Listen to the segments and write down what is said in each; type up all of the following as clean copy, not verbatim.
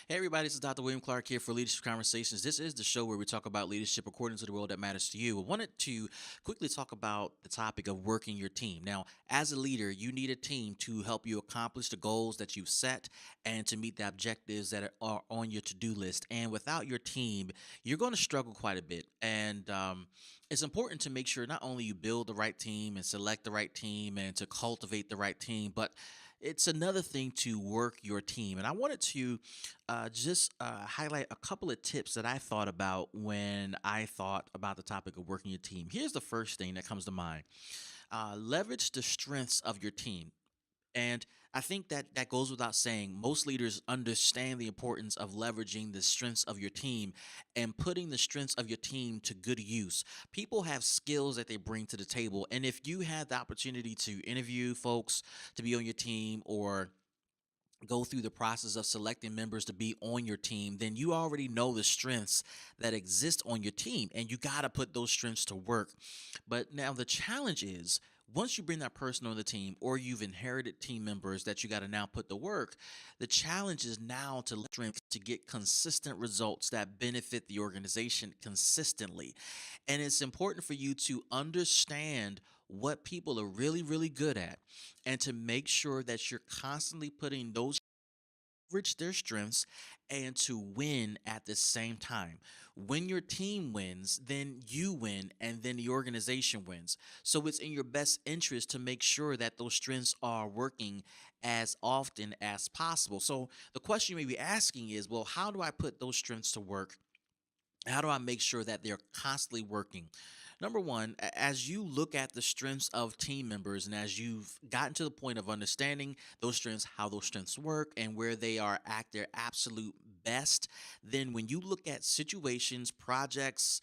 Hey, everybody, this is Dr. William Clark here for Leadership Conversations. This is the show where we talk about leadership according to the world that matters to you. I wanted to quickly talk about the topic of working your team. Now, as a leader, you need a team to help you accomplish the goals that you've set and to meet the objectives that are on your to do list. And without your team, you're going to struggle quite a bit. And it's important to make sure not only you build the right team and select the right team and to cultivate the right team, but it's another thing to work your team. And I wanted to just highlight a couple of tips that I thought about when I thought about the topic of working your team. Here's the first thing that comes to mind: leverage the strengths of your team. And I think that that goes without saying. Most leaders understand the importance of leveraging the strengths of your team and putting the strengths of your team to good use. People have skills that they bring to the table. And if you had the opportunity to interview folks to be on your team or go through the process of selecting members to be on your team, then you already know the strengths that exist on your team and you got to put those strengths to work. But now the challenge is once you bring that person on the team or you've inherited team members that you got to now put to work, the challenge is now to strength to get consistent results that benefit the organization consistently. And it's important for you to understand what people are really, really good at and to make sure that you're constantly putting those leverage their strengths and to win at the same time. When your team wins, then you win and then the organization wins. So it's in your best interest to make sure that those strengths are working as often as possible. So the question you may be asking is, well, how do I put those strengths to work? How do I make sure that they're constantly working? Number one, as you look at the strengths of team members and as you've gotten to the point of understanding those strengths, how those strengths work, and where they are at their absolute best, then when you look at situations, projects,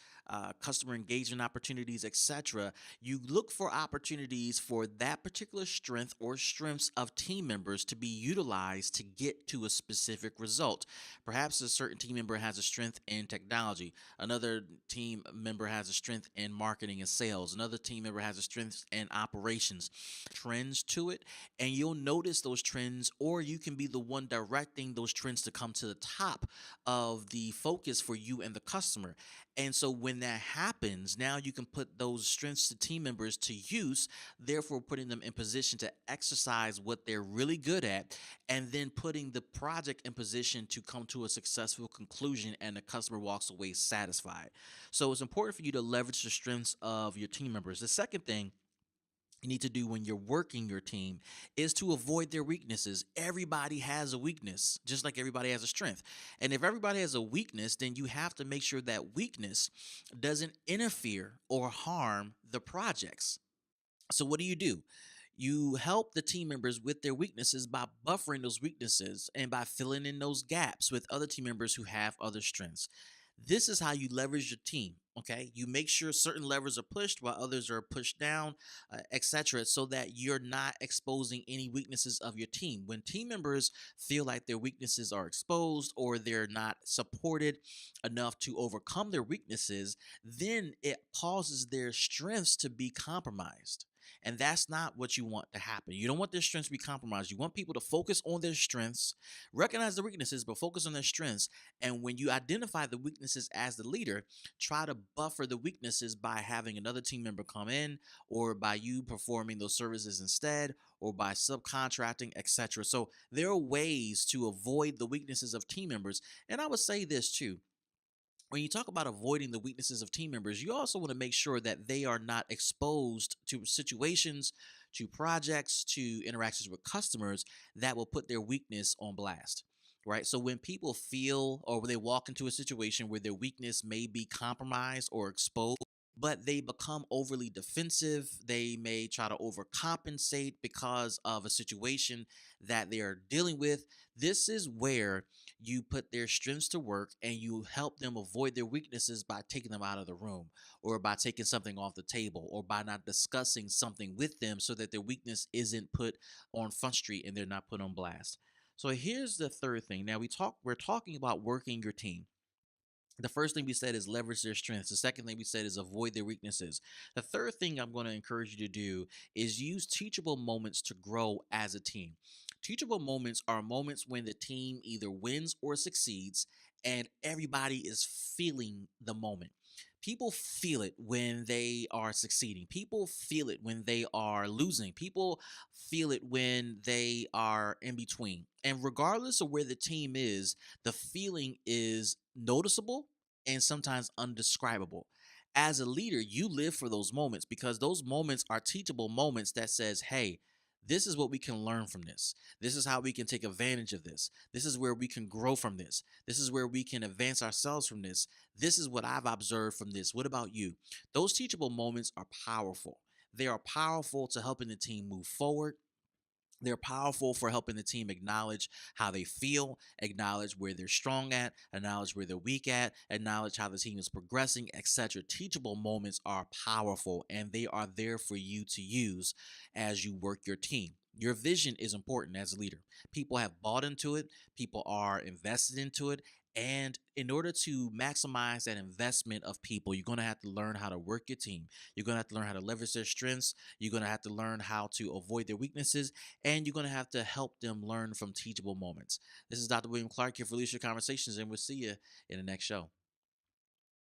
customer engagement opportunities, etc., you look for opportunities for that particular strength or strengths of team members to be utilized to get to a specific result. Perhaps a certain team member has a strength in technology. Another team member has a strength in marketing and sales. Another team member has a strength in operations. Trends to it, and you'll notice those trends, or you can be the one directing those trends to come to the top of the focus for you and the customer. And so when that happens, now you can put those strengths to team members to use, therefore putting them in position to exercise what they're really good at and then putting the project in position to come to a successful conclusion and the customer walks away satisfied. So it's important for you to leverage the strengths of your team members. The second thing you need to do when you're working your team is to avoid their weaknesses. Everybody has a weakness, just like everybody has a strength. And if everybody has a weakness, then you have to make sure that weakness doesn't interfere or harm the projects. So what do? You help the team members with their weaknesses by buffering those weaknesses and by filling in those gaps with other team members who have other strengths. This is how you leverage your team. Okay, you make sure certain levers are pushed while others are pushed down, etc., so that you're not exposing any weaknesses of your team. When team members feel like their weaknesses are exposed or they're not supported enough to overcome their weaknesses, then it causes their strengths to be compromised. And that's not what you want to happen. You don't want their strengths to be compromised. You want people to focus on their strengths, recognize the weaknesses, but focus on their strengths. And when you identify the weaknesses as the leader, try to buffer the weaknesses by having another team member come in, or by you performing those services instead, or by subcontracting, etc. So there are ways to avoid the weaknesses of team members. And I would say this too: when you talk about avoiding the weaknesses of team members, you also want to make sure that they are not exposed to situations, to projects, to interactions with customers that will put their weakness on blast. Right. So when people feel or when they walk into a situation where their weakness may be compromised or exposed, but they become overly defensive, they may try to overcompensate because of a situation that they are dealing with. This is where you put their strengths to work and you help them avoid their weaknesses by taking them out of the room or by taking something off the table or by not discussing something with them so that their weakness isn't put on front street and they're not put on blast. So here's the third thing. Now we're talking about working your team. The first thing we said is leverage their strengths. The second thing we said is avoid their weaknesses. The third thing I'm going to encourage you to do is use teachable moments to grow as a team. Teachable moments are moments when the team either wins or succeeds, and everybody is feeling the moment. People feel it when they are succeeding. People feel it when they are losing. People feel it when they are in between. And regardless of where the team is, the feeling is noticeable and sometimes undescribable. As a leader, you live for those moments because those moments are teachable moments that says, "Hey, this is what we can learn from this. This is how we can take advantage of this. This is where we can grow from this. This is where we can advance ourselves from this. This is what I've observed from this. What about you?" Those teachable moments are powerful. They are powerful to helping the team move forward. They're powerful for helping the team acknowledge how they feel, acknowledge where they're strong at, acknowledge where they're weak at, acknowledge how the team is progressing, etc. Teachable moments are powerful and they are there for you to use as you work your team. Your vision is important as a leader. People have bought into it, people are invested into it. And in order to maximize that investment of people, you're going to have to learn how to work your team. You're going to have to learn how to leverage their strengths. You're going to have to learn how to avoid their weaknesses, and you're going to have to help them learn from teachable moments. This is Dr. William Clark here for Leadership Conversations, and we'll see you in the next show.